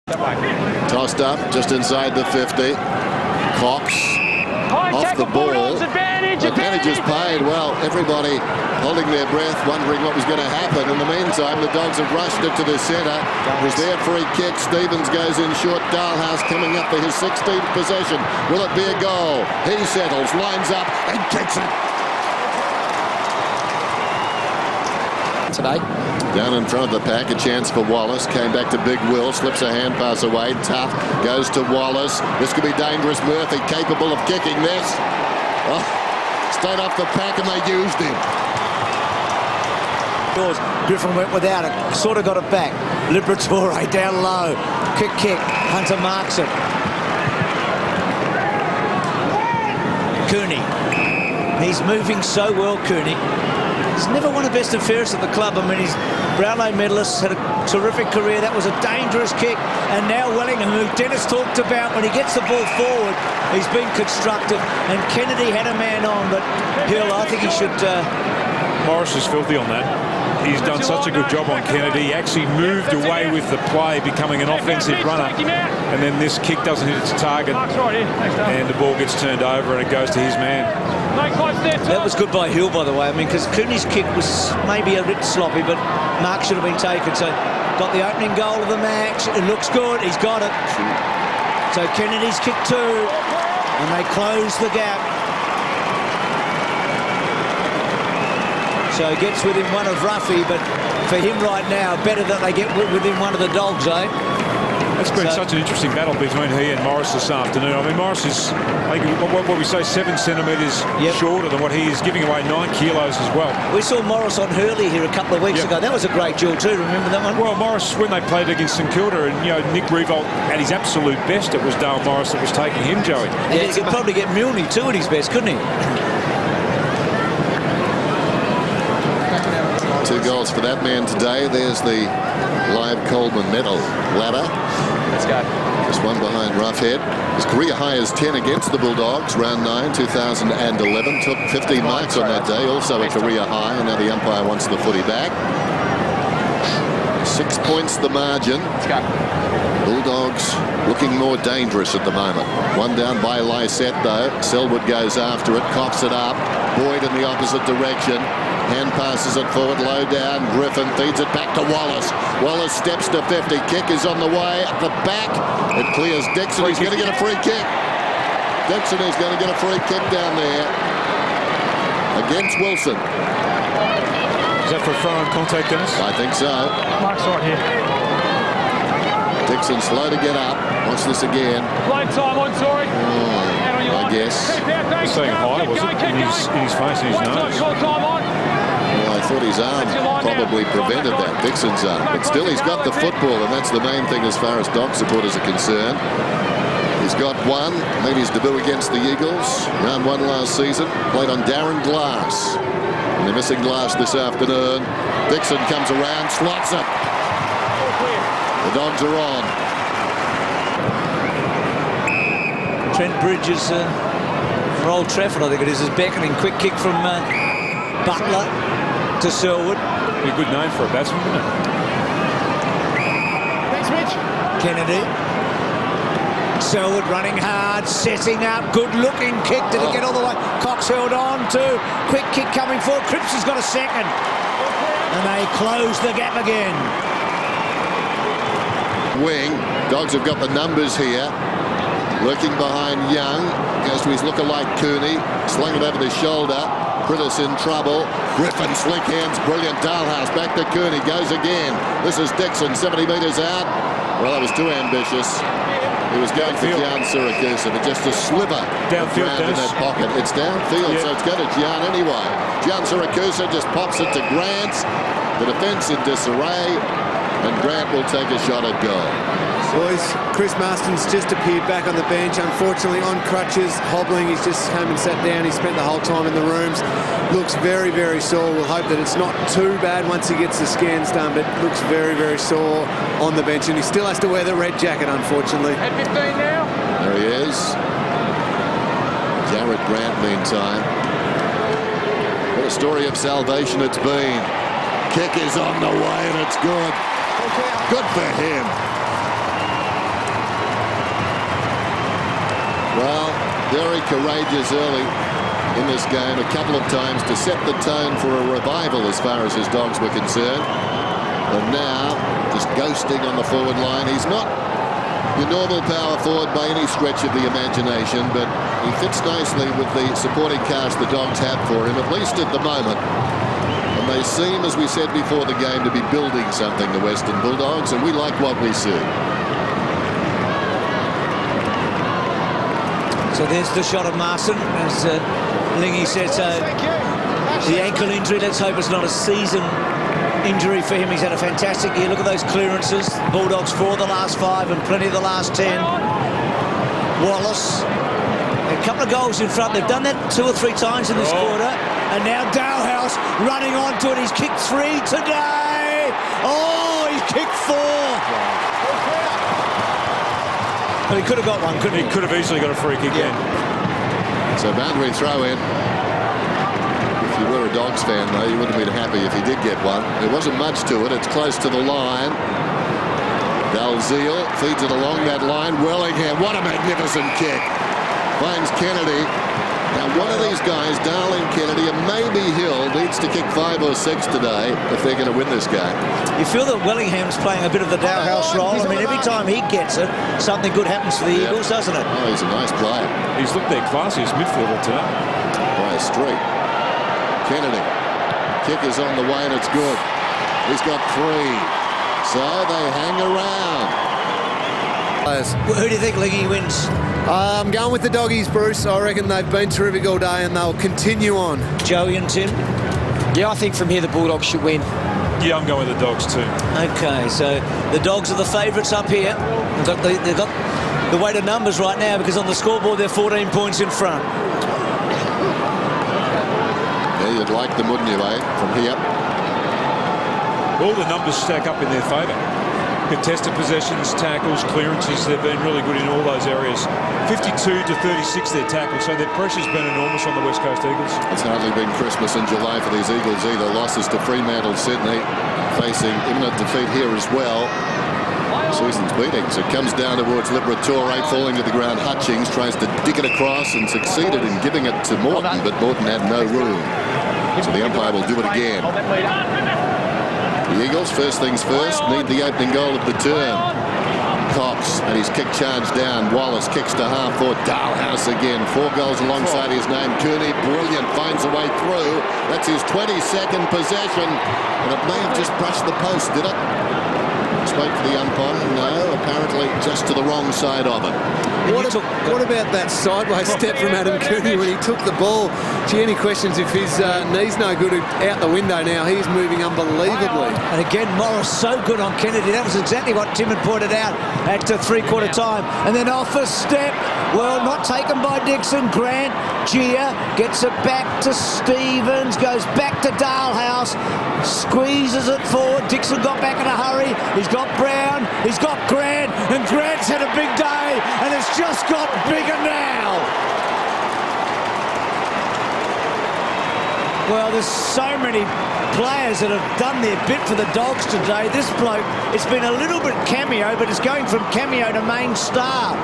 Tossed up just inside the 50. Cox off the ball. Advantage is paid. Well, everybody holding their breath, wondering what was going to happen. In the meantime, the Dogs have rushed it to the centre. It was their free kick. Stevens goes in short. Dalhouse coming up for his 16th possession. Will it be a goal? He settles, lines up and kicks it. Today. Down in front of the pack, a chance for Wallace. Came back to Big Will, slips a hand pass away. Tough goes to Wallace. This could be dangerous. Murphy capable of kicking this. Oh, stayed off the pack and they used him. Griffin went without it, sort of got it back. Liberatore down low. Kick. Hunter marks it. Cooney. He's moving so well, Cooney. He's never won a best and fairest at the club. I mean, he's Brownlow medalist, had a terrific career. That was a dangerous kick. And now Wellingham, who Dennis talked about, when he gets the ball forward, he's been constructive. And Kennedy had a man on, but Hill, I think he should... Morris is filthy on that. He's done such a good job on Kennedy. He actually moved away with the play, becoming an offensive runner. And then this kick doesn't hit its target. And the ball gets turned over and it goes to his man. That was good by Hill, by the way. I mean, because Cooney's kick was maybe a bit sloppy, but Mark should have been taken. So got the opening goal of the match. It looks good. He's got it. So Kennedy's kick too. And they close the gap. So he gets within one of Ruffy, but for him right now, better that they get within one of the Dogs, eh? It's been such an interesting battle between he and Morris this afternoon. I mean, Morris is, I think, what we say, 7 centimetres shorter than what he is, giving away 9 kilos as well. We saw Morris on Hurley here a couple of weeks ago. That was a great duel too. Remember that one? Well, Morris, when they played against St Kilda, and Nick Revolt at his absolute best, it was Dale Morris that was taking him, Joey. Yeah, he could probably get Milne too at his best, couldn't he? 2 goals for that man today. There's the live Coleman medal ladder. Let's go. Just one behind Roughhead. His career high is 10 against the Bulldogs. Round 9, 2011. Took 15 marks on that day. Also a career high. And now the umpire wants the footy back. 6 points the margin. Let's go. Bulldogs looking more dangerous at the moment. One down by Lysette though. Selwood goes after it. Coughs it up. Boyd in the opposite direction. Hand passes it forward, low down. Griffin feeds it back to Wallace. Wallace steps to 50. Kick is on the way. At the back, it clears Dixon. He's going to get a free kick. Dixon is going to get a free kick down there against Wilson. Is that for throw-in contact, Dennis? I think so. Mark's right here. Dixon slow to get up. Watch this again. Play time on, sorry. I guess. He's saying hi, was it? In his face, in his nose. Well, I thought his arm probably prevented that, Dixon's arm. But still, he's got the football, and that's the main thing as far as Dog supporters are concerned. He's got one, made his debut against the Eagles. Round 1 last season. Played on Darren Glass. And they're missing Glass this afternoon. Dixon comes around, slots it. The Dogs are on. Trent Bridges for Old Trafford, I think it is beckoning. Quick kick from Butler to Selwood. Be a good name for a batsman, wouldn't it? Thanks, Mitch. Kennedy. Selwood running hard, setting up. Good looking kick. Did it get all the way? Cox held on to. Quick kick coming forward. Cripps has got a second. And they close the gap again. Wing. Dogs have got the numbers here. Lurking behind Young. Goes to his lookalike Cooney. Slung it over the shoulder. Prittis in trouble. Griffin, slick hands, brilliant. Dalhouse back to Cooney. Goes again. This is Dixon, 70 metres out. Well, that was too ambitious. He was going for Gian Syracuse, but just a sliver downfield in that pocket. It's downfield, so it's going to Gian anyway. Gian Syracuse just pops it to Grant. The defence in disarray, and Grant will take a shot at goal. Boys, Chris Marston's just appeared back on the bench, unfortunately on crutches, hobbling. He's just come and sat down. He spent the whole time in the rooms. Looks very, very sore. We'll hope that it's not too bad once he gets the scans done, but looks very, very sore on the bench, and he still has to wear the red jacket, unfortunately. At 15 now. There he is. Jarrett Grant, meantime. What a story of salvation it's been. Kick is on the way, and it's good. Good for him. Well, very courageous early in this game, a couple of times to set the tone for a revival as far as his Dogs were concerned. And now, just ghosting on the forward line. He's not your normal power forward by any stretch of the imagination, but he fits nicely with the supporting cast the Dogs have for him, at least at the moment. And they seem, as we said before the game, to be building something, the Western Bulldogs, and we like what we see. So there's the shot of Marston, as Lingy said. So the ankle injury, let's hope it's not a season injury for him. He's had a fantastic year. Look at those clearances. Bulldogs 4 of the last 5 and plenty of the last 10. Wallace, a couple of goals in front. They've done that 2 or 3 times in this quarter. And now Dalhouse running onto it. He's kicked 3 today. Oh, he's kicked 4. But he could have got one, couldn't he? He could have easily got a free kick in. So boundary throw in. If you were a Dogs fan, though, you wouldn't have been happy if he did get one. There wasn't much to it. It's close to the line. Dalziel feeds it along that line. Wellingham, what a magnificent kick. Finds Kennedy. Now, one of these guys, Darling Kennedy, and maybe Hill, needs to kick 5 or 6 today if they're going to win this game. You feel that Wellingham's playing a bit of the Dalhouse role. I mean, every time he gets it, something good happens to the Eagles, doesn't it? Oh, he's a nice player. He's looked their classiest midfielder today. By a streak. Kennedy. Kick is on the way, and it's good. He's got 3. So they hang around. Who do you think, Lingy, wins? I'm going with the Doggies, Bruce. I reckon they've been terrific all day and they'll continue on. Joey and Tim? Yeah, I think from here the Bulldogs should win. Yeah, I'm going with the Dogs too. Okay, so the Dogs are the favourites up here. They've got the weight of numbers right now because on the scoreboard they're 14 points in front. Yeah, you'd like them, wouldn't you, eh? From here. All the numbers stack up in their favour. Contested possessions, tackles, clearances, they've been really good in all those areas. 52 to 36 their tackles, so their pressure's been enormous on the West Coast Eagles. It's hardly been Christmas in July for these Eagles either. Losses to Fremantle, Sydney, facing imminent defeat here as well. Season's beatings. It comes down towards Liberatore, falling to the ground. Hutchings tries to dig it across and succeeded in giving it to Morton, but Morton had no room. So the umpire will do it again. The Eagles, first things first, need the opening goal of the term. Cox and his kick charge down. Wallace kicks to half forward. Dalhouse again. 4 goals alongside his name. Cooney, brilliant, finds a way through. That's his 22nd possession. And it may have just brushed the post, did it? Spoke for the umpire. No, apparently just to the wrong side of it. What about that sideways step from Adam Cooney when he took the ball? Gee, any questions if his knee's no good out the window now? He's moving unbelievably. And again, Morris so good on Kennedy. That was exactly what Tim had pointed out at 3/4 time. And then off a step. Well, not taken by Dixon. Grant, Gia, gets it back to Stevens, goes back to Dalhouse, squeezes it forward. Dixon got back in a hurry. He's got Brown, he's got Grant, and Grant's had a big day, and it's just got bigger now. Well, there's so many players that have done their bit for the Dogs today. This bloke, it's been a little bit cameo, but it's going from cameo to main star.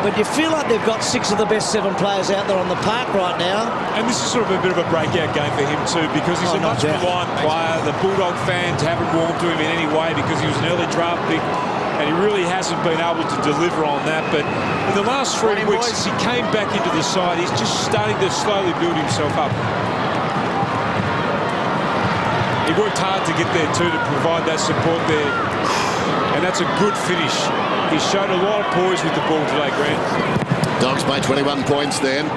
But you feel like they've got 6 of the best 7 players out there on the park right now. And this is sort of a bit of a breakout game for him too, because he's a much maligned player. The Bulldog fans haven't warmed to him in any way because he was an early draft pick and he really hasn't been able to deliver on that. But in the last 3 weeks, since he came back into the side, he's just starting to slowly build himself up. He worked hard to get there too, to provide that support there. And that's a good finish. He's shown a lot of poise with the ball today, Grant. Dogs by 21 points then.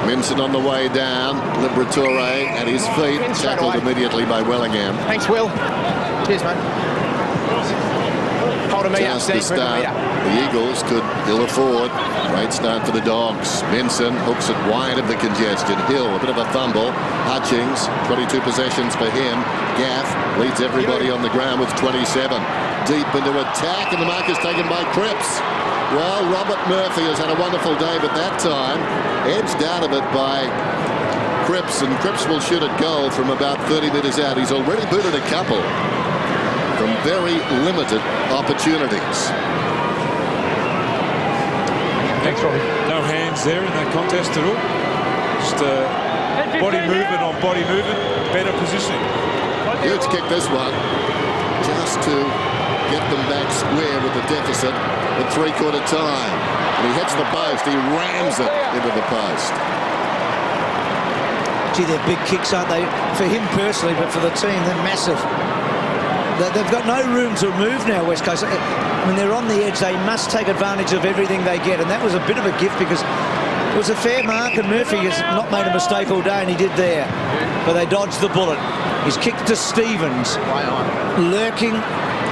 Minson on the way down. Liberatore at his feet. Tackled immediately by Wellingham. Thanks, Will. Cheers, mate. Hold a meter. Just to start, the Eagles could ill afford. Great start for the Dogs. Minson hooks it wide of the congestion. Hill, a bit of a fumble. Hutchings, 22 possessions for him. Gaff leads everybody on the ground with 27. Deep into attack, and the mark is taken by Cripps. Well, Robert Murphy has had a wonderful day, but that time edged out of it by Cripps, and Cripps will shoot at goal from about 30 metres out. He's already booted a couple from very limited opportunities. Thanks, Robbie. No difference there in that contest at all. Just body movement on body movement, better positioning. Huge kick this one, just to get them back square with the deficit at three-quarter time. And he hits the post, he rams it into the post. Gee, they're big kicks, aren't they? For him personally, but for the team, they're massive. They've got no room to move now, West Coast. I mean, they're on the edge. They must take advantage of everything they get, and that was a bit of a gift because it was a fair mark, and Murphy has not made a mistake all day, and he did there. But they dodged the bullet. He's kicked to Stevens. Lurking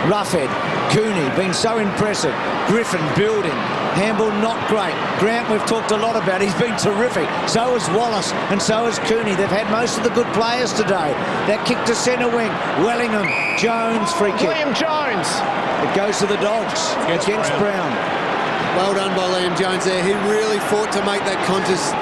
roughhead. Cooney been so impressive. Griffin building. Handball not great. Grant we've talked a lot about. He's been terrific. So has Wallace and so has Cooney. They've had most of the good players today. That kick to centre wing. Wellingham. Jones free kick. Liam Jones. It goes to the Dogs against Brown. Well done by Liam Jones there. He really fought to make that contest.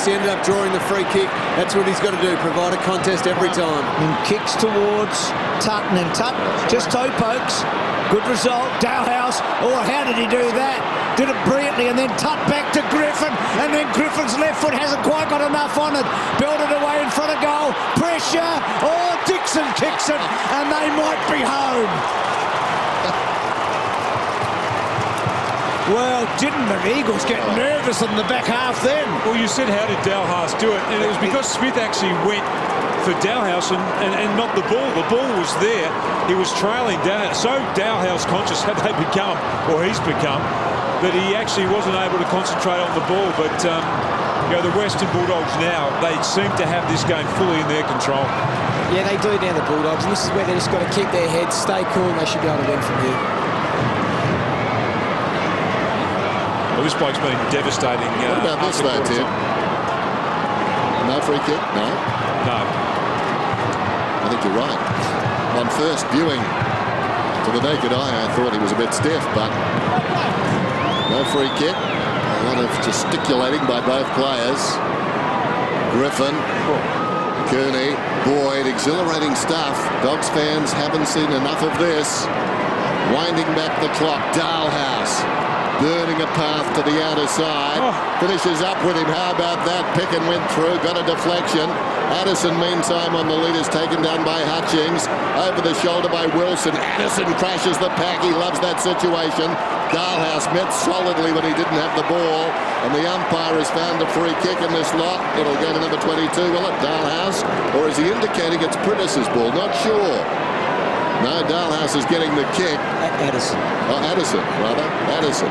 He ended up drawing the free kick. That's what he's got to do, provide a contest every time. And kicks towards Tutton, and Tutton just toe pokes. Good result. Dalehouse. Oh, how did he do that? Did it brilliantly, and then Tutt back to Griffin, and then Griffin's left foot hasn't quite got enough on it. Belted away in front of goal. Pressure. Oh, Dixon kicks it, and they might be home. Well, didn't the Eagles get nervous in the back half then? Well, you said, how did Dalhouse do it? And it was because Smith actually went for Dalhouse and not the ball. The ball was there. He was trailing down. So Dalhouse conscious had they become, or he's become, that he actually wasn't able to concentrate on the ball. But, you know, the Western Bulldogs now, they seem to have this game fully in their control. Yeah, they do now, the Bulldogs, and this is where they just got to keep their heads, stay cool, and they should be able to win from here. Well, this bloke's been devastating. What about this though, Tim? No free kick? No? No. I think you're right. On first viewing, to the naked eye, I thought he was a bit stiff, but no free kick. A lot of gesticulating by both players. Griffin, Cooney, Boyd, exhilarating stuff. Dogs fans haven't seen enough of this. Winding back the clock, Dalhouse. Burning a path to the outer side. Finishes up with him. How about that? Picken went through, got a deflection. Addison, meantime, on the lead is taken down by Hutchings. Over the shoulder by Wilson. Addison crashes the pack. He loves that situation. Dalhouse met solidly when he didn't have the ball. And the umpire has found a free kick in this lot. It'll go to number 22, will it? Dalhouse? Or is he indicating it's Prentice's ball? Not sure. No, Dalhouse is getting the kick. Addison. Oh, Addison, rather. Addison.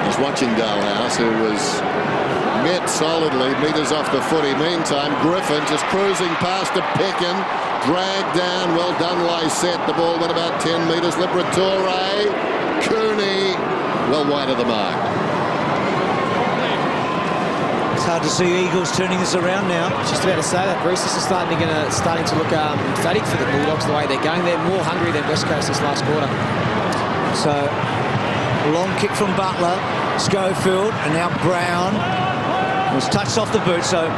He's watching Dalhouse, who was met solidly, meters off the footy. Meantime, Griffin just cruising past a Picken. Dragged down. Well done, Lysette. The ball went about 10 metres. Liberatore. Cooney. Well wide of the mark. It's hard to see Eagles turning this around now. Just about to say that, Bruce. This is starting to look emphatic for the Bulldogs the way they're going. They're more hungry than West Coast this last quarter. So, long kick from Butler, Schofield, and now Brown was touched off the boot, so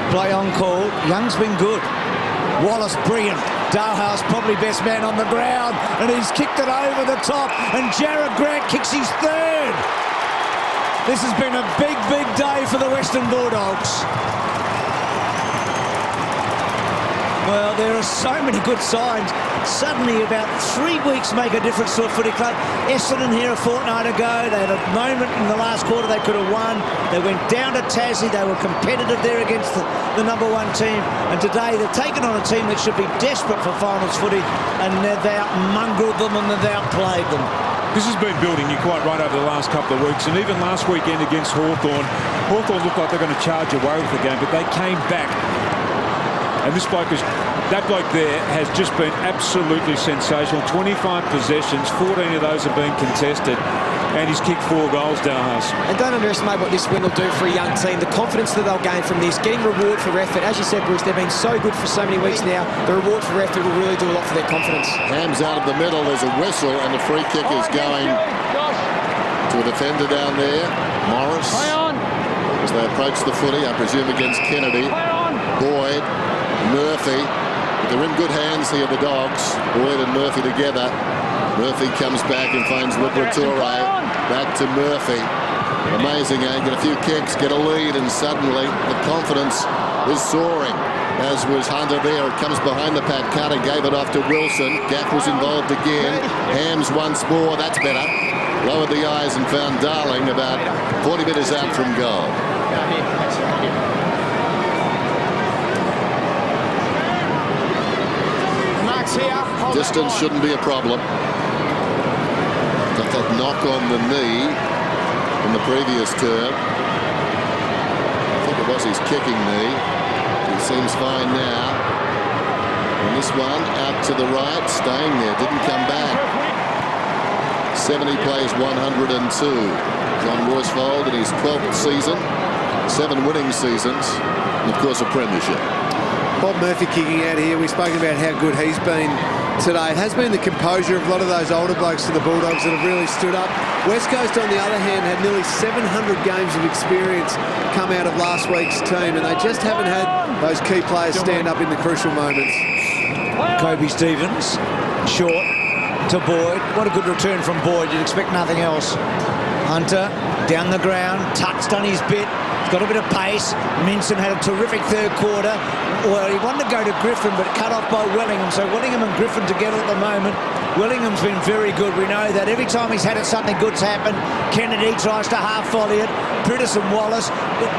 play on call. Young's been good. Wallace, brilliant. Dalhouse, probably best man on the ground, and he's kicked it over the top, and Jared Grant kicks his third. This has been a big, big day for the Western Bulldogs. Well, there are so many good signs. Suddenly, about 3 weeks make a difference to a footy club. Essendon here a fortnight ago. They had a moment in the last quarter they could have won. They went down to Tassie. They were competitive there against the number one team. And today they've taken on a team that should be desperate for finals footy, and they've out-mongreled them and they've outplayed them. This has been building, you're quite right, over the last couple of weeks, and even last weekend against Hawthorn looked like they're going to charge away with the game, but they came back. And that bloke there has just been absolutely sensational. 25 possessions, 14 of those have been contested, and he's kicked 4 goals, Dalhouse. And don't underestimate what this win will do for a young team. The confidence that they'll gain from this, getting reward for effort. As you said, Bruce, they've been so good for so many weeks now. The reward for effort will really do a lot for their confidence. Hams out of the middle. There's a whistle, and the free kick is going to a defender down there. Morris. As they approach the footy, I presume against Kennedy. Boyd, Murphy. They're in good hands here, the Dogs. Boyd and Murphy together. Murphy comes back and finds Liberatore. Back to Murphy. Amazing, eh? Get a few kicks, get a lead, and suddenly the confidence is soaring. As was Hunter there. It comes behind the pack. Carter gave it off to Wilson. Gaff was involved again. Hams once more. That's better. Lowered the eyes and found Darling about 40 metres out from goal. Distance shouldn't be a problem. Got that knock on the knee in the previous term. I think it was his kicking knee. He seems fine now. And this one out to the right, staying there, didn't come back. 70 plays 102. John Worsfold in his 12th season, 7 winning seasons, and of course a premiership. Bob Murphy kicking out here. We've spoken about how good he's been today. It has been the composure of a lot of those older blokes to the Bulldogs that have really stood up. West Coast, on the other hand, had nearly 700 games of experience come out of last week's team, and they just haven't had those key players stand up in the crucial moments. Kobe Stevens, short to Boyd. What a good return from Boyd. You'd expect nothing else. Hunter, down the ground, touched on his bit. Got a bit of pace. Minson had a terrific third quarter. Well, he wanted to go to Griffin, but cut off by Wellingham. So Wellingham and Griffin together at the moment. Willingham's been very good. We know that every time he's had it, something good's happened. Kennedy tries to half volley it. Prittis and Wallace.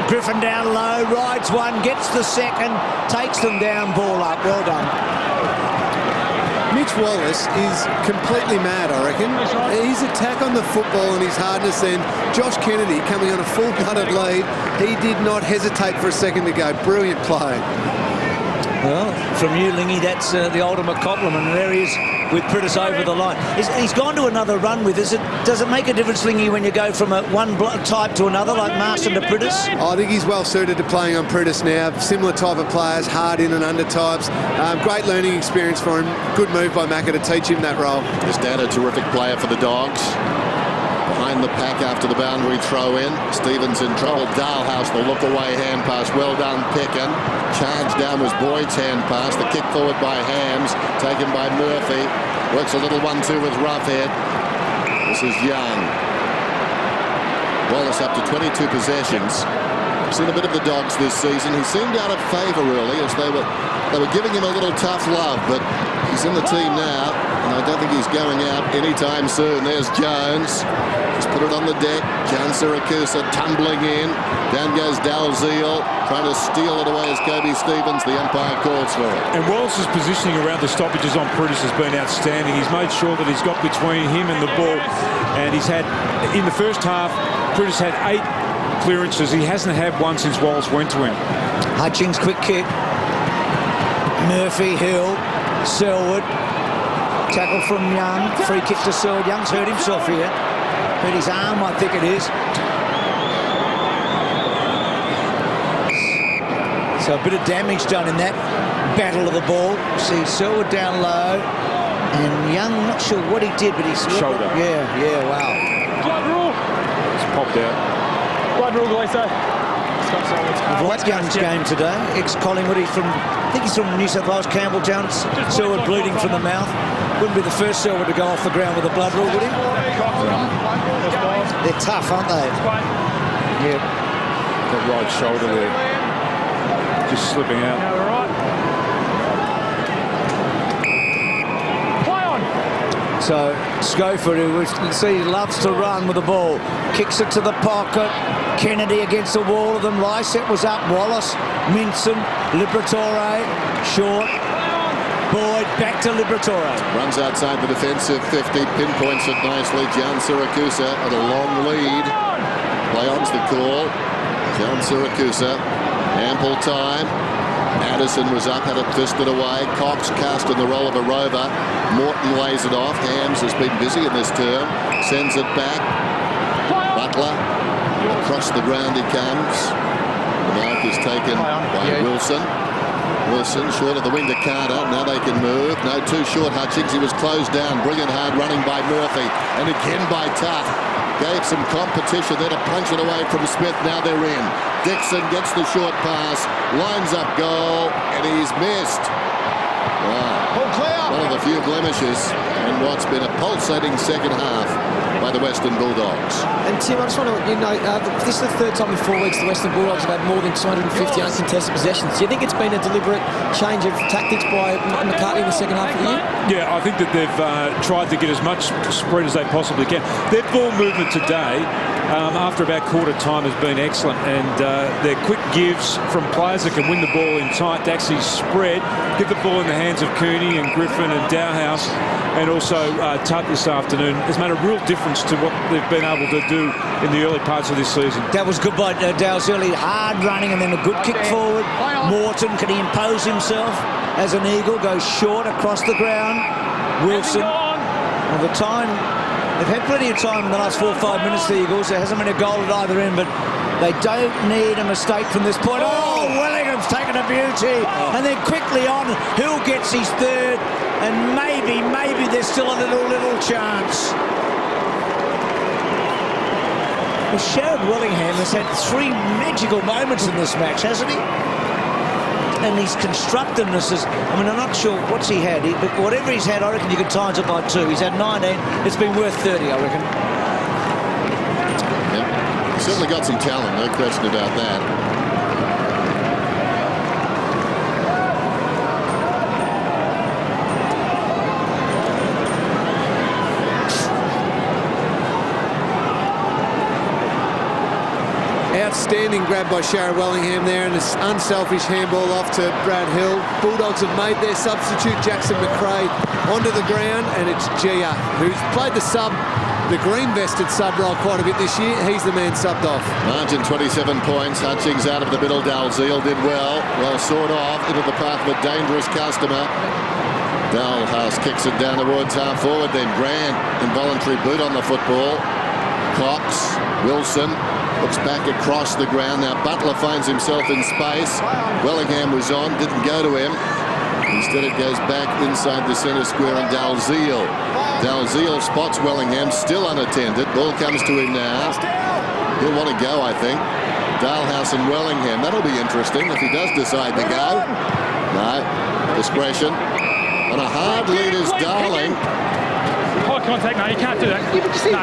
Griffin down low, rides one, gets the second, takes them down, ball up. Well done. Mitch Wallace is completely mad, I reckon. His attack on the football and his hardness then. Josh Kennedy coming on a full-blooded lead. He did not hesitate for a second to go. Brilliant play. Well, from you, Lingy, that's the ultimate compliment. And there he is with Prittis over the line. He's gone to another run with us. Does it make a difference, Lingy, when you go from one type to another, like Marston to Prittis? I think he's well suited to playing on Prittis now. Similar type of players, hard in and under types. Great learning experience for him. Good move by Macca to teach him that role. His dad, a terrific player for the Dogs. Behind the pack after the boundary throw in. Stevens in trouble. Dalhouse, the look away hand pass. Well done, Pickin. Charge down was Boyd's hand pass. The kick forward by Hams. Taken by Murphy. Works a little 1-2 with Roughhead. This is Young. Wallace up to 22 possessions. Seen a bit of the Dogs this season. He seemed out of favour early as they were giving him a little tough love, but he's in the team now, and I don't think he's going out anytime soon. There's Jones. Just put it on the deck. John Siracusa tumbling in. Down goes Dalziel, trying to steal it away as Kobe Stevens. The umpire calls for it. And Wallace's positioning around the stoppages on Prittis has been outstanding. He's made sure that he's got between him and the ball, and he's had, in the first half, Prittis had 8 clearances. He hasn't had one since Wallace went to him. Hutchings, quick kick. Murphy, Hill, Selwood. Tackle from Young. Free kick to Selwood. Young's hurt himself here. Hurt his arm, I think it is. So a bit of damage done in that battle of the ball. See Selwood down low. And Young, not sure what he did, but he's... Shoulder. Yeah, wow. Blood rule. It's popped out. Blood rule, Gleeso. That's Young's game today. Ex-Collingwood, he's from, I think he's from New South Wales, Campbelltown. Selwood bleeding from the mouth. Wouldn't be the first Selwood to go off the ground with a blood rule, would he? They're tough, aren't they? Yeah. That right shoulder there. Just slipping out. So Schofield, who we see loves to run with the ball, kicks it to the pocket. Kennedy against the wall of them. Lysette was up. Wallace, Minson, Liberatore, short. Boyd back to Liberatore. Runs outside the defensive 50, pinpoints it nicely. John Siracusa at a long lead. Play on's the call. John Siracusa, ample time. Addison was up, had it fisted away. Cox cast in the role of a rover. Morton lays it off. Hams has been busy in this term. Sends it back. Butler. Across the ground he comes. The mark is taken by Wilson. Wilson short of the wing to Carter. Now they can move. No, too short Hutchings. He was closed down. Brilliant hard running by Murphy. And again by Tuck. Gave some competition there to punch it away from Smith. Now they're in. Dixon gets the short pass. Lines up goal. And he's missed. Wow. One of the few blemishes in what's been a pulsating second half by the Western Bulldogs. And Tim, I just want to let you know, this is the third time in 4 weeks the Western Bulldogs have had more than 250 uncontested possessions. Do you think it's been a deliberate change of tactics by McCartney in the second half of the year? Yeah, I think that they've tried to get as much spread as they possibly can. Their ball movement today, after about quarter time, has been excellent, and their quick gives from players that can win the ball in tight to actually spread, get the ball in the hands of Cooney and Griffin and Dowhouse, and also Tutt this afternoon, has made a real difference to what they've been able to do in the early parts of this season. That was good by Dow's early, hard running and then a good kick forward. Morton, can he impose himself as an Eagle, goes short across the ground. Wilson, well, the time, they've had plenty of time in the last 4 or 5 minutes, the Eagles. There hasn't been a goal at either end, but they don't need a mistake from this point. Oh, Wellingham's taken a beauty. And then quickly on, Hill gets his third, and maybe there's still a little chance. Well, Sherrod Willingham has had 3 magical moments in this match, hasn't he? And his constructiveness is, I mean, I'm not sure what's he had, but whatever he's had, I reckon you could times it by 2. He's had 19. It's been worth 30, I reckon. Yep. Certainly got some talent, no question about that. Outstanding grab by Sherrod Wellingham there, and this unselfish handball off to Brad Hill. Bulldogs have made their substitute, Jackson McRae, onto the ground, and it's Gia, who's played the sub, the green-vested sub role quite a bit this year. He's the man subbed off. Margin 27 points. Hutchings out of the middle. Dalziel did well sort of into the path of a dangerous customer. Dalhouse kicks it down towards half forward, then Grant, involuntary boot on the football. Cox, Wilson, looks back across the ground. Now Butler finds himself in space. Wellingham was on, didn't go to him. Instead it goes back inside the centre square, and Dalziel spots Wellingham, still unattended. Ball comes to him now. He'll want to go, I think. Dalhouse and Wellingham. That'll be interesting if he does decide to go. No, discretion. On a hard lead is Darling. High contact, no, you can't do that. No.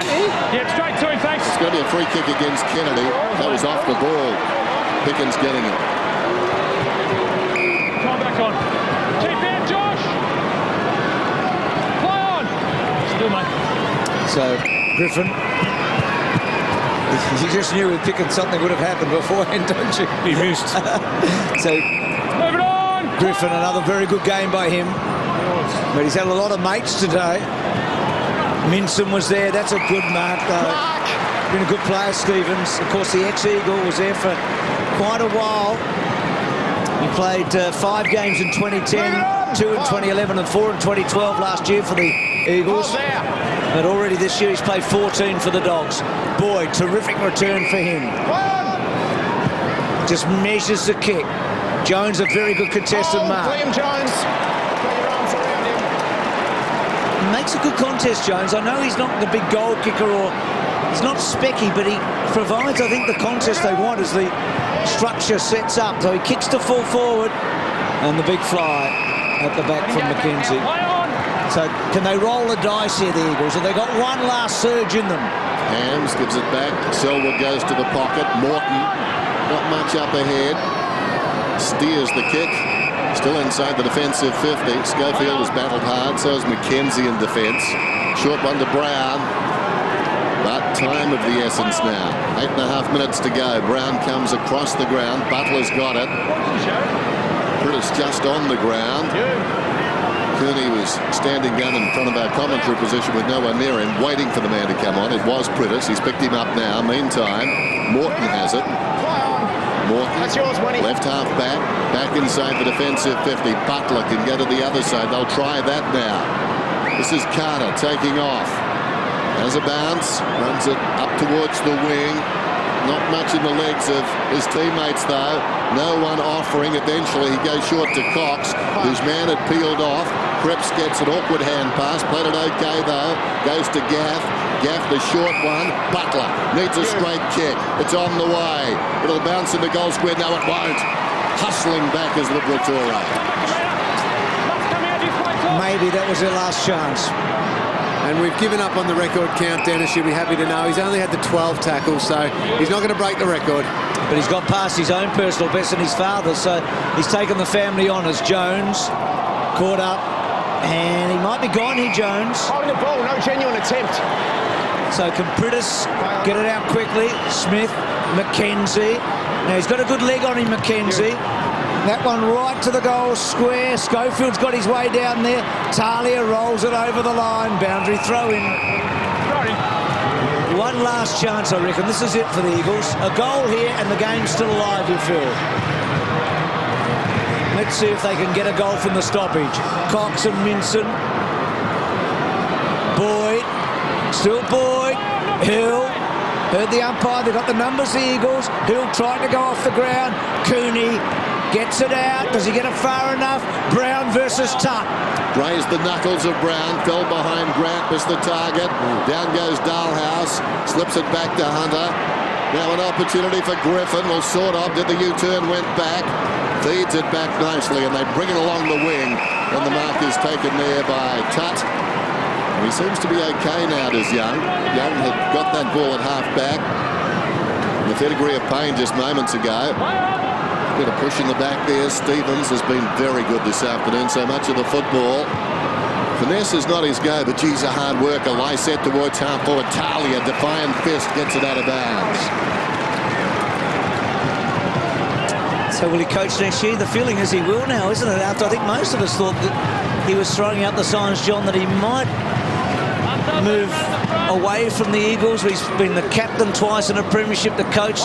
Yeah, straight to him, thanks. It's going to be a free kick against Kennedy. That was off the ball. Pickens getting it. Come back on. Keep in, Josh. Play on. Still, mate. So, Griffin. You just knew with Pickens something would have happened beforehand, don't you? He missed. So, Moving on. Griffin, another very good game by him. But he's had a lot of mates today. Minson was there. That's a good mark, though. Been a good player, Stevens. Of course, the ex-Eagle was there for quite a while. He played 5 games in 2010, 2 in 2011, and 4 in 2012 last year for the Eagles. But already this year, he's played 14 for the Dogs. Boy, terrific return for him. Just measures the kick. Jones, a very good contested mark. William Jones. Makes a good contest, Jones. I know he's not the big goal kicker, or he's not specky, but he provides, I think, the contest they want as the structure sets up. So he kicks to full forward, and the big fly at the back from McKenzie. So can they roll the dice here, the Eagles? Have they got one last surge in them? Hams gives it back. Selwood goes to the pocket. Morton, not much up ahead. Steers the kick. Still inside the defensive 50. Schofield has battled hard. So is McKenzie in defence. Short one to Brown. But time of the essence now. 8.5 minutes to go. Brown comes across the ground. Butler's got it. Pritis just on the ground. Cooney was standing down in front of our commentary position with no one near him, waiting for the man to come on. It was Pritis. He's picked him up now. Meantime, Morton has it. Morton, left half back inside the defensive 50. Butler can go to the other side. They'll try that now. This is Carter taking off. Has a bounce, runs it up towards the wing. Not much in the legs of his teammates, though. No one offering. Eventually, he goes short to Cox, whose man had peeled off. Cripps gets an awkward hand pass. Played it okay, though. Goes to Gaff. Gaff, the short one. Butler needs a straight kick. It's on the way. It'll bounce in the goal square. No, it won't. Hustling back is Liberatore. Maybe that was their last chance. And we've given up on the record count, Dennis. You'll be happy to know he's only had the 12 tackles, so he's not going to break the record. But he's got past his own personal best and his father's, so he's taken the family honours. Jones caught up, and he might be gone here, Jones. Holding the ball, no genuine attempt. So can Prittis get it out quickly? Smith, McKenzie. Now he's got a good leg on him, McKenzie. That one right to the goal square. Schofield's got his way down there. Talia rolls it over the line. Boundary throw in. One last chance, I reckon. This is it for the Eagles. A goal here and the game's still alive, you feel. Let's see if they can get a goal from the stoppage. Cox and Minson. Boyd. Still Boyd. Hill. Heard the umpire. They've got the numbers, the Eagles. Hill trying to go off the ground. Cooney gets it out. Does he get it far enough? Brown versus Tuck. Grazed the knuckles of Brown, fell behind Grant, missed the target. Down goes Dalhouse, slips it back to Hunter. Now an opportunity for Griffin, well, sort of, did the U-turn, went back, feeds it back nicely, and they bring it along the wing, and the mark is taken there by Tutt. And he seems to be okay now, does Young. Young had got that ball at half-back. With a degree of pain just moments ago. Bit of push in the back there. Stevens has been very good this afternoon. So much of the football. Finesse is not his go, but geez, a hard worker. Lysette towards half forward. Talia, defiant fist, gets it out of bounds. So will he coach next year? The feeling is he will now, isn't it? After I think most of us thought that he was throwing out the signs, John, that he might move away from the Eagles. He's been the captain twice in a premiership, the coach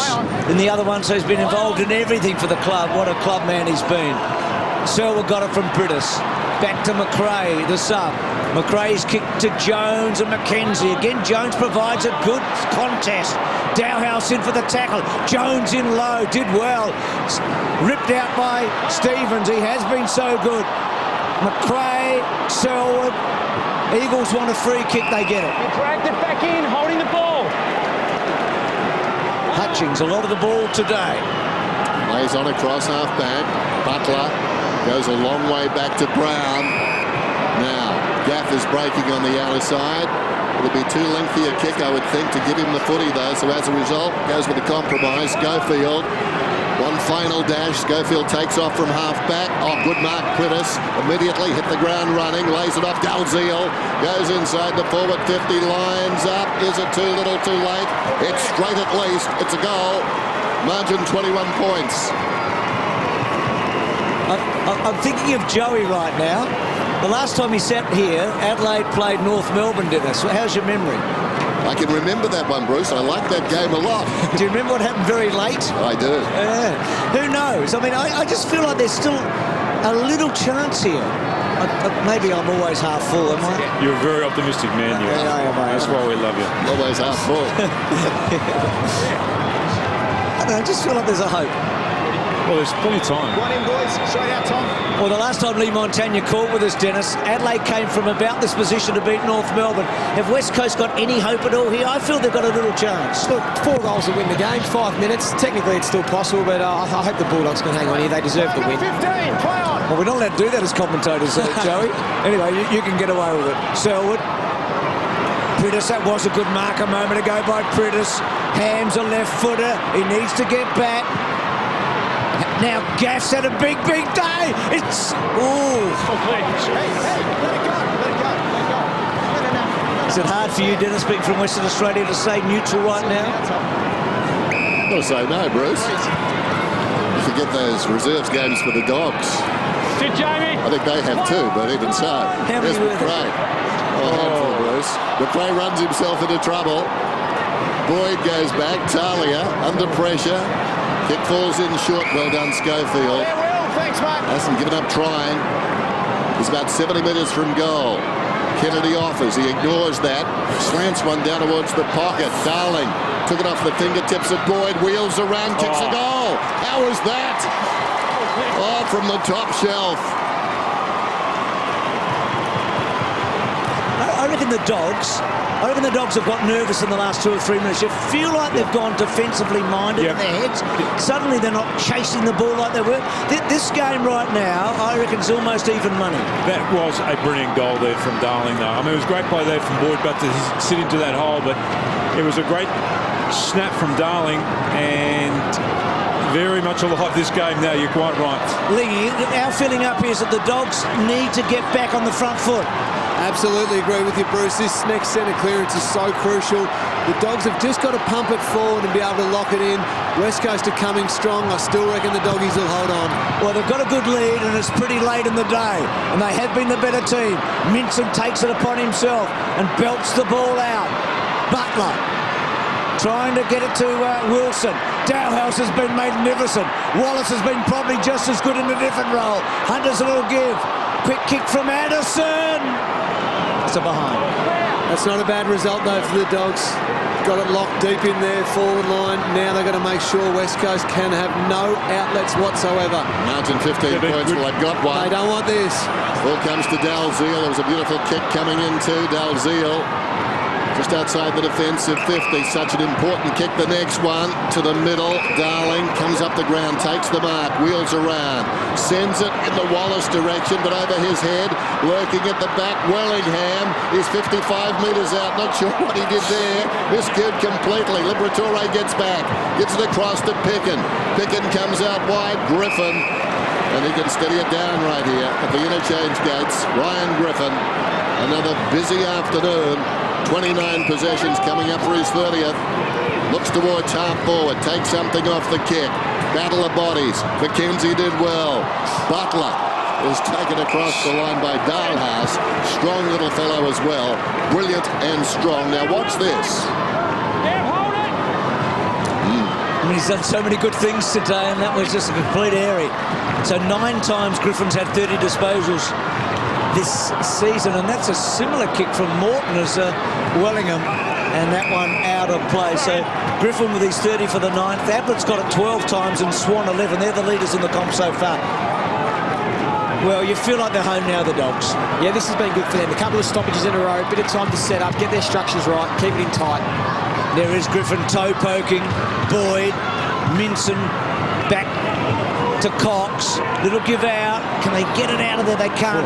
in the other one, so he's been involved in everything for the club. What a club man he's been. Selwood got it from Prittis. Back to McRae, the sub. McRae's kicked to Jones and McKenzie. Again, Jones provides a good contest. Dowhouse in for the tackle. Jones in low, did well. Ripped out by Stevens. He has been so good. McRae, Selwood. Eagles want a free kick, they get it. He dragged it back in, holding the ball. Hutchings, a lot of the ball today. Lays on across half back. Butler goes a long way back to Brown. Now, Gaff is breaking on the outer side. It'll be too lengthy a kick, I would think, to give him the footy, though. So as a result, goes with a compromise. Schofield. One final dash. Schofield takes off from half-back. Oh, good mark, Prittis. Immediately hit the ground running. Lays it off. Dalziel goes inside the forward 50. Lines up. Is it too little, too late? It's straight at least. It's a goal. Margin 21 points. I'm thinking of Joey right now. The last time he sat here, Adelaide played North Melbourne, did this. How's your memory? I can remember that one, Bruce. I like that game a lot. Do you remember what happened very late? I do. Yeah. Who knows? I mean, I just feel like there's still a little chance here. Maybe I'm always half full, am I? You're a very optimistic man, you are. Yeah, I am. That's why we love you. Always half full. I don't know, I just feel like there's a hope. Well, there's plenty of time. One in, boys. Straight out, Tom. Well, the last time Lee Montagna called with us, Dennis, Adelaide came from about this position to beat North Melbourne. Have West Coast got any hope at all here? I feel they've got a little chance. Look, 4 goals to win the game, 5 minutes. Technically, it's still possible, but I hope the Bulldogs can hang on here. They deserve the win. 15, play on. Well, we're not allowed to do that as commentators, Joey. Anyway, you can get away with it. Selwood. Prittis, that was a good mark a moment ago by Prittis. Ham's a left footer. He needs to get back. Now Gaff's had a big day. It's Hey, let it go. Is it hard for you, Dennis, being from Western Australia, to stay neutral right now? I'll say no, Bruce. You forget those reserves games for the Dogs. To Jamie. I think they have 2, but even so. How many There's were there? McRae. Oh, handful, Bruce. McRae runs himself into trouble. Boyd goes back. Talia under pressure. Kick falls in short. Well done, Schofield. Yeah, Will. Thanks, mate. Hasn't given up trying. He's about 70 metres from goal. Kennedy offers. He ignores that. Slants one down towards the pocket. Darling took it off the fingertips of Boyd. Wheels around. Kicks a goal. How was that? Oh, from the top shelf. I reckon the Dogs, I I reckon the Dogs have got nervous in the last 2 or 3 minutes. You feel like they've gone defensively minded in their heads. Suddenly they're not chasing the ball like they were. This game right now, I reckon, is almost even money. That was a brilliant goal there from Darling, though. I mean, it was a great play there from Boyd, but to sit into that hole. But it was a great snap from Darling, and very much alive this game now. You're quite right. Lee, our feeling up here is that the Dogs need to get back on the front foot. Absolutely agree with you, Bruce. This next centre clearance is so crucial. The Dogs have just got to pump it forward and be able to lock it in. West Coast are coming strong. I still reckon the Doggies will hold on. Well, they've got a good lead, and it's pretty late in the day, and they have been the better team. Minson takes it upon himself and belts the ball out. Butler trying to get it to Wilson. Dowhouse has been magnificent. Wallace has been probably just as good in a different role. Hunter's a little give. Quick kick from Anderson. It's a behind. That's not a bad result, though, for the Dogs. Got it locked deep in their forward line. Now they've got to make sure West Coast can have no outlets whatsoever. Mountain 15 points. Well, they've got one. They don't want this. Ball comes to Dalziel. There was a beautiful kick coming in too. Dalziel just outside the defensive 50. Such an important kick. The next one to the middle. Darling comes up the ground, takes the mark, wheels around, sends it in the Wallace direction, but over his head, lurking at the back, Wellingham is 55 metres out. Not sure what he did there. Miscued completely. Liberatore gets back, gets it across to Picken. Picken comes out wide. Griffin, and he can steady it down right here at the interchange gates. Ryan Griffin, another busy afternoon. 29 possessions coming up for his 30th. Looks towards half forward, takes something off the kick. Battle of bodies. McKenzie did well. Butler is taken across the line by Dalhouse. Strong little fellow as well. Brilliant and strong. Now watch this. I mean, he's done so many good things today, and that was just a complete airy. So 9 times Griffin's had 30 disposals this season, and that's a similar kick from Morton as Wellingham, and that one out of play. So Griffin with his 30 for the 9th. Abbott's got it 12 times and Swan 11. They're the leaders in the comp so far. Well, you feel like they're home now, the Dogs. Yeah, this has been good for them. A couple of stoppages in a row, bit of time to set up, get their structures right, keep it in tight. There is Griffin toe poking, Boyd, Minson back to Cox. Little give out. Can they get it out of there? They can't.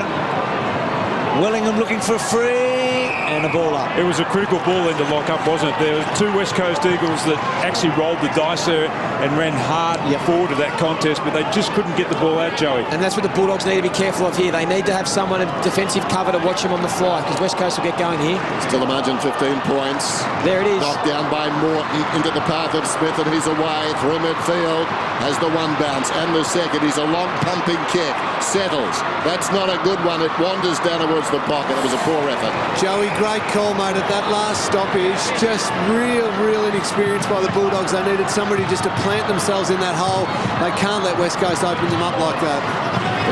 Wellingham looking for a free, and a ball up. It was a critical ball then to lock up, wasn't it? There were 2 West Coast Eagles that actually rolled the dice there and ran hard forward to that contest, but they just couldn't get the ball out, Joey. And that's what the Bulldogs need to be careful of here. They need to have someone in defensive cover to watch them on the fly, because West Coast will get going here. Still a margin 15 points. There it is. Knocked down by Morton into the path of Smith, and he's away through midfield. Has the one bounce and the second. He's a long pumping kick. Settles. That's not a good one. It wanders down towards the pocket. It was a poor effort. Joey, great call, mate, at that last stoppage. Just real inexperience by the Bulldogs. They needed somebody just to plant themselves in that hole. They can't let West Coast open them up like that.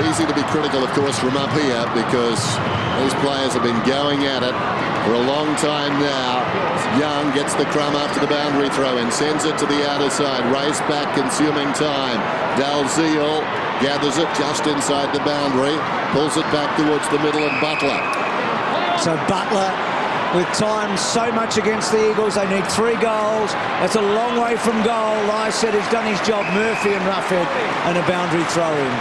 Easy to be critical, of course, from up here, because these players have been going at it for a long time now. Young gets the crumb after the boundary throw and sends it to the outer side. Race back, consuming time. Dalziel gathers it just inside the boundary, pulls it back towards the middle, and Butler. So Butler, with time so much against the Eagles, they need 3 goals. That's a long way from goal. I said he's done his job. Murphy and Roughhead, and a boundary throw in.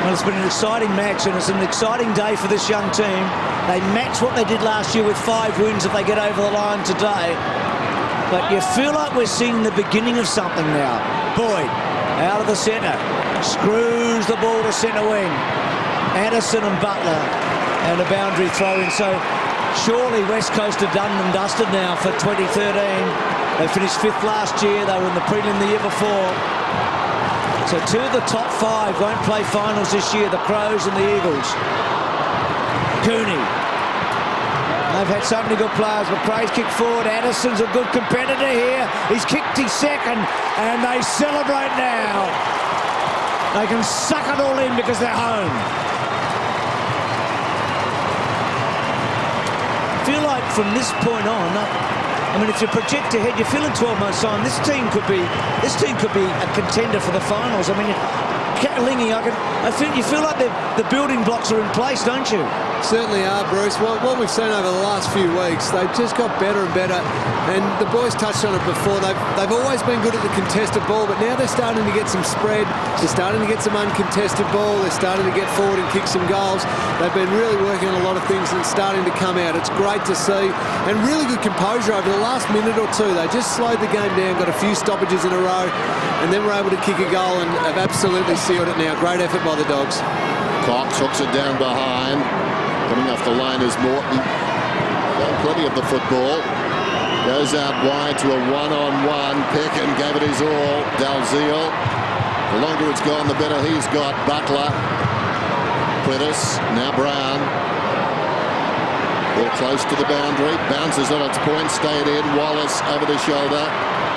Well, it's been an exciting match, and it's an exciting day for this young team. They match what they did last year with 5 wins if they get over the line today. But you feel like we're seeing the beginning of something now. Boyd, out of the centre, screws the ball to centre wing. Anderson and Butler, and a boundary throw in. So surely West Coast are done and dusted now for 2013. They finished 5th last year. They were in the prelim the year before. So 2 of the top 5 won't play finals this year, the Crows and the Eagles. Cooney. They've had so many good players. McRae's kicked forward. Anderson's a good competitor here. He's kicked his second, and they celebrate now. They can suck it all in because they're home. I feel like from this point on, I mean, if you project ahead, you feel in 12 months' time, this team could be a contender for the finals. I mean, Lingy, I think you feel like the building blocks are in place, don't you? Certainly are, Bruce. What we've seen over the last few weeks, they've just got better and better. And the boys touched on it before. They've always been good at the contested ball, but now they're starting to get some spread. They're starting to get some uncontested ball. They're starting to get forward and kick some goals. They've been really working on a lot of things and it's starting to come out. It's great to see. And really good composure over the last minute or two. They just slowed the game down, got a few stoppages in a row, and then were able to kick a goal and have absolutely sealed it now. Great effort by the Dogs. Cox hooks it down behind. Coming off the line is Morton. Got plenty of the football. Goes out wide to a one-on-one. Peckin gave it his all. Dalziel. The longer it's gone, the better he's got. Butler. Prentice. Now Brown. Ball close to the boundary. Bounces on its point. Stayed in. Wallace over the shoulder.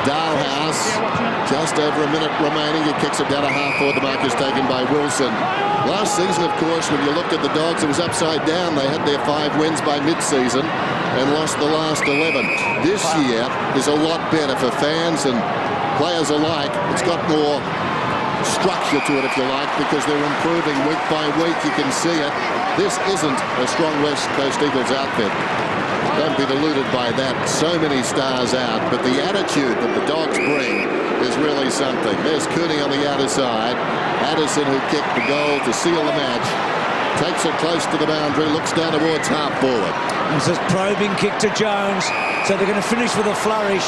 Dalhouse, just over a minute remaining. He kicks it down a half forward. The mark is taken by Wilson. Last season, of course, when you looked at the Dogs, it was upside down. They had their 5 wins by mid-season and lost the last 11. This year is a lot better for fans and players alike. It's got more structure to it, if you like, because they're improving week by week. You can see it. This isn't a strong West Coast Eagles outfit. Don't be deluded by that. So many stars out, but the attitude that the Dogs bring is really something. There's Cooney on the outer side. Addison, who kicked the goal to seal the match, takes it close to the boundary, looks down towards half forward. It's a probing kick to Jones, so they're going to finish with a flourish.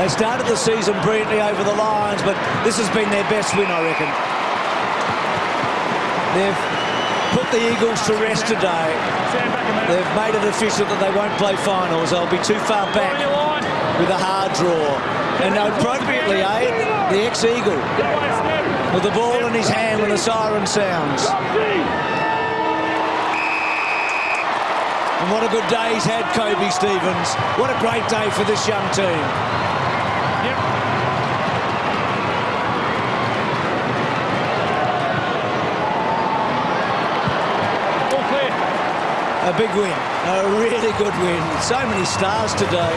They started the season brilliantly over the Lions, but this has been their best win, I reckon. They've put the Eagles to rest today. They've made it official that they won't play finals. They'll be too far back with a hard draw. And appropriately, the ex-Eagle with the ball in his hand when the siren sounds. And what a good day he's had, Kobe Stevens. What a great day for this young team. A big win, a really good win. So many stars today.